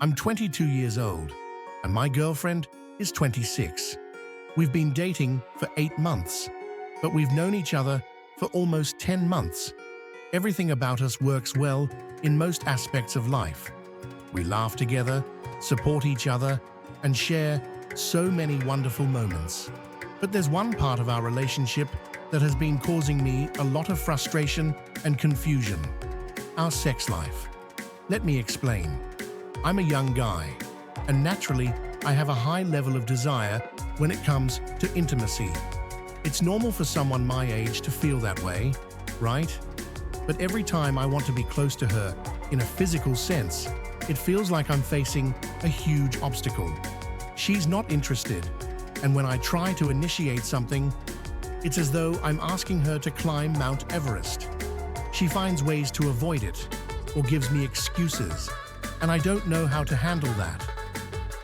I'm 22 years old, and my girlfriend is 26. We've been dating for 8 months, but we've known each other for almost 10 months. Everything about us works well in most aspects of life. We laugh together, support each other, and share so many wonderful moments. But there's one part of our relationship that has been causing me a lot of frustration and confusion: our sex life. Let me explain. I'm a young guy, and naturally, I have a high level of desire when it comes to intimacy. It's normal for someone my age to feel that way, right? But every time I want to be close to her in a physical sense, it feels like I'm facing a huge obstacle. She's not interested, and when I try to initiate something, it's as though I'm asking her to climb Mount Everest. She finds ways to avoid it, or gives me excuses, and I don't know how to handle that.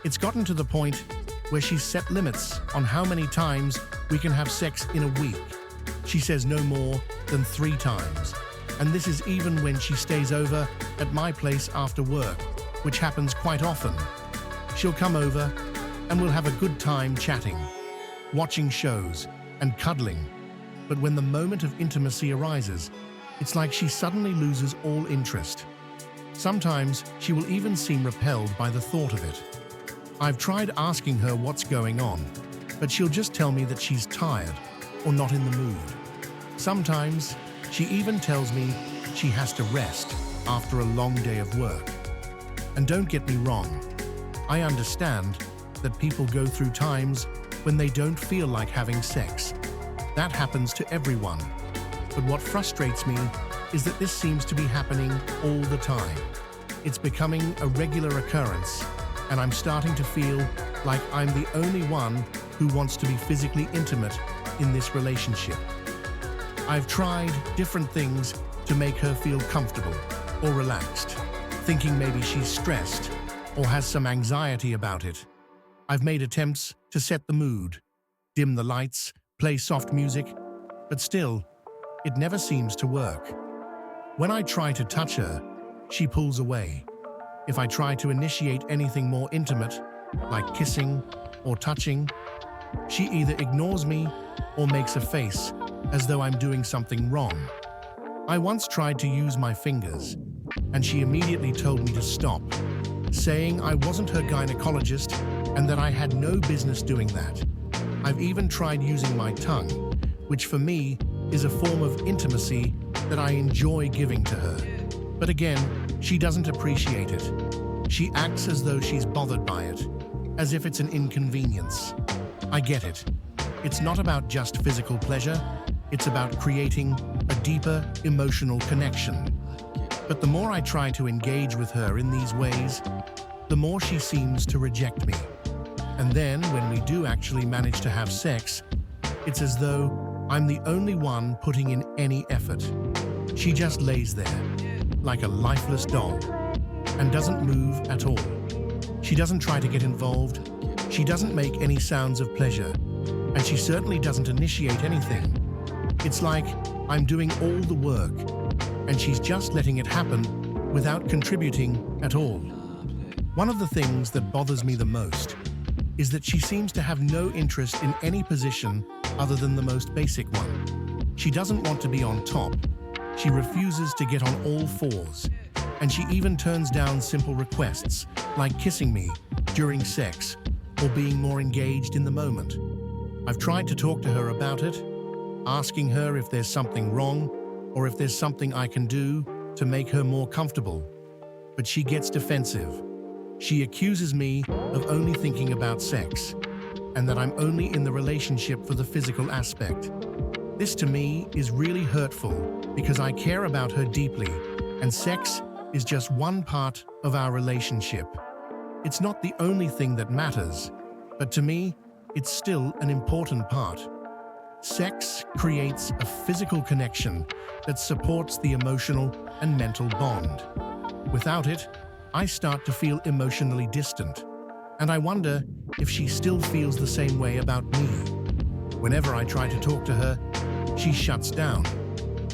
It's gotten to the point where she's set limits on how many times we can have sex in a week. She says no more than 3 times, and this is even when she stays over at my place after work, which happens quite often. She'll come over and we'll have a good time chatting, watching shows, and cuddling. But when the moment of intimacy arises, it's like she suddenly loses all interest. Sometimes she will even seem repelled by the thought of it. I've tried asking her what's going on, but she'll just tell me that she's tired or not in the mood. Sometimes she even tells me she has to rest after a long day of work. And don't get me wrong, I understand that people go through times when they don't feel like having sex. That happens to everyone. But what frustrates me is that this seems to be happening all the time. It's becoming a regular occurrence, and I'm starting to feel like I'm the only one who wants to be physically intimate in this relationship. I've tried different things to make her feel comfortable or relaxed, thinking maybe she's stressed or has some anxiety about it. I've made attempts to set the mood, dim the lights, play soft music, but still, it never seems to work. When I try to touch her, she pulls away. If I try to initiate anything more intimate, like kissing or touching, she either ignores me or makes a face as though I'm doing something wrong. I once tried to use my fingers, and she immediately told me to stop, saying I wasn't her gynecologist and that I had no business doing that. I've even tried using my tongue, which for me is a form of intimacy that I enjoy giving to her. But again, she doesn't appreciate it. She acts as though she's bothered by it, as if it's an inconvenience. I get it. It's not about just physical pleasure, it's about creating a deeper emotional connection. But the more I try to engage with her in these ways, the more she seems to reject me. And then, when we do actually manage to have sex, it's as though I'm the only one putting in any effort. She just lays there, like a lifeless doll, and doesn't move at all. She doesn't try to get involved, she doesn't make any sounds of pleasure, and she certainly doesn't initiate anything. It's like I'm doing all the work, and she's just letting it happen without contributing at all. One of the things that bothers me the most is that she seems to have no interest in any position other than the most basic one. She doesn't want to be on top. She refuses to get on all fours, and she even turns down simple requests like kissing me during sex or being more engaged in the moment. I've tried to talk to her about it, asking her if there's something wrong or if there's something I can do to make her more comfortable, but she gets defensive. She accuses me of only thinking about sex and that I'm only in the relationship for the physical aspect. This to me is really hurtful because I care about her deeply, and sex is just one part of our relationship. It's not the only thing that matters, but to me, it's still an important part. Sex creates a physical connection that supports the emotional and mental bond. Without it, I start to feel emotionally distant, and I wonder if she still feels the same way about me. Whenever I try to talk to her, she shuts down.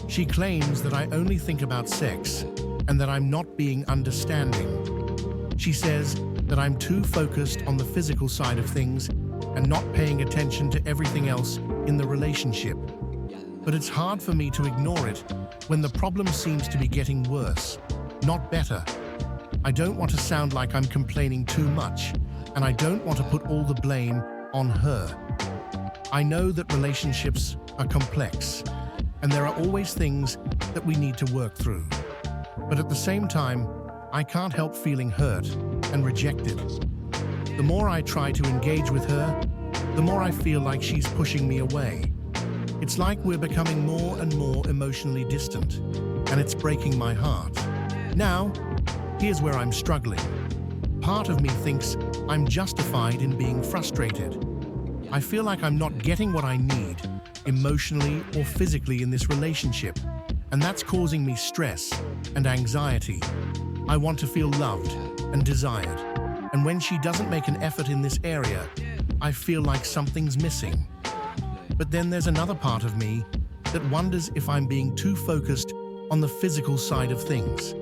She claims that I only think about sex and that I'm not being understanding. She says that I'm too focused on the physical side of things and not paying attention to everything else in the relationship. But it's hard for me to ignore it when the problem seems to be getting worse, not better. I don't want to sound like I'm complaining too much, and I don't want to put all the blame on her. I know that relationships are complex, and there are always things that we need to work through. But at the same time, I can't help feeling hurt and rejected. The more I try to engage with her, the more I feel like she's pushing me away. It's like we're becoming more and more emotionally distant, and it's breaking my heart. Now, here's where I'm struggling. Part of me thinks I'm justified in being frustrated. I feel like I'm not getting what I need, emotionally or physically, in this relationship, and that's causing me stress and anxiety. I want to feel loved and desired, and when she doesn't make an effort in this area, I feel like something's missing. But then there's another part of me that wonders if I'm being too focused on the physical side of things.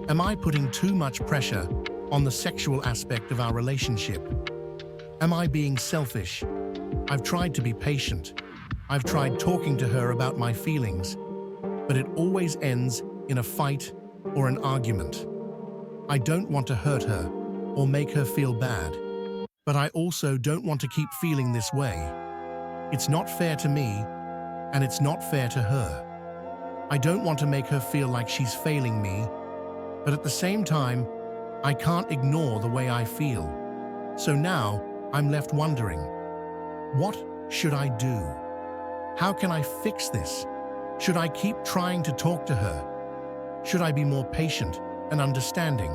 Am I putting too much pressure on the sexual aspect of our relationship? Am I being selfish? I've tried to be patient. I've tried talking to her about my feelings, but it always ends in a fight or an argument. I don't want to hurt her or make her feel bad, but I also don't want to keep feeling this way. It's not fair to me, and it's not fair to her. I don't want to make her feel like she's failing me, but at the same time, I can't ignore the way I feel. So now, I'm left wondering, what should I do? How can I fix this? Should I keep trying to talk to her? Should I be more patient and understanding?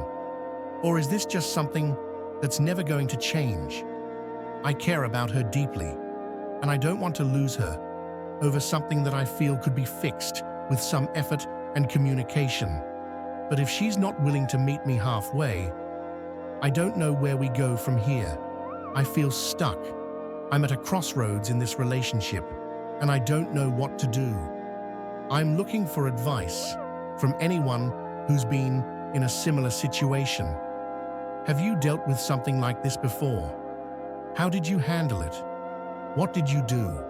Or is this just something that's never going to change? I care about her deeply, and I don't want to lose her over something that I feel could be fixed with some effort and communication. But if she's not willing to meet me halfway, I don't know where we go from here. I feel stuck. I'm at a crossroads in this relationship, and I don't know what to do. I'm looking for advice from anyone who's been in a similar situation. Have you dealt with something like this before? How did you handle it? What did you do?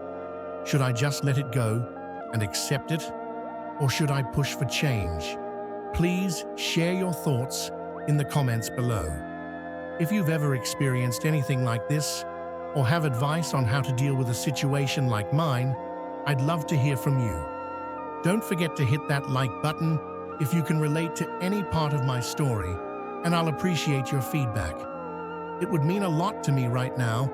Should I just let it go and accept it? Or should I push for change? Please share your thoughts in the comments below. If you've ever experienced anything like this, or have advice on how to deal with a situation like mine, I'd love to hear from you. Don't forget to hit that like button if you can relate to any part of my story, and I'll appreciate your feedback. It would mean a lot to me right now,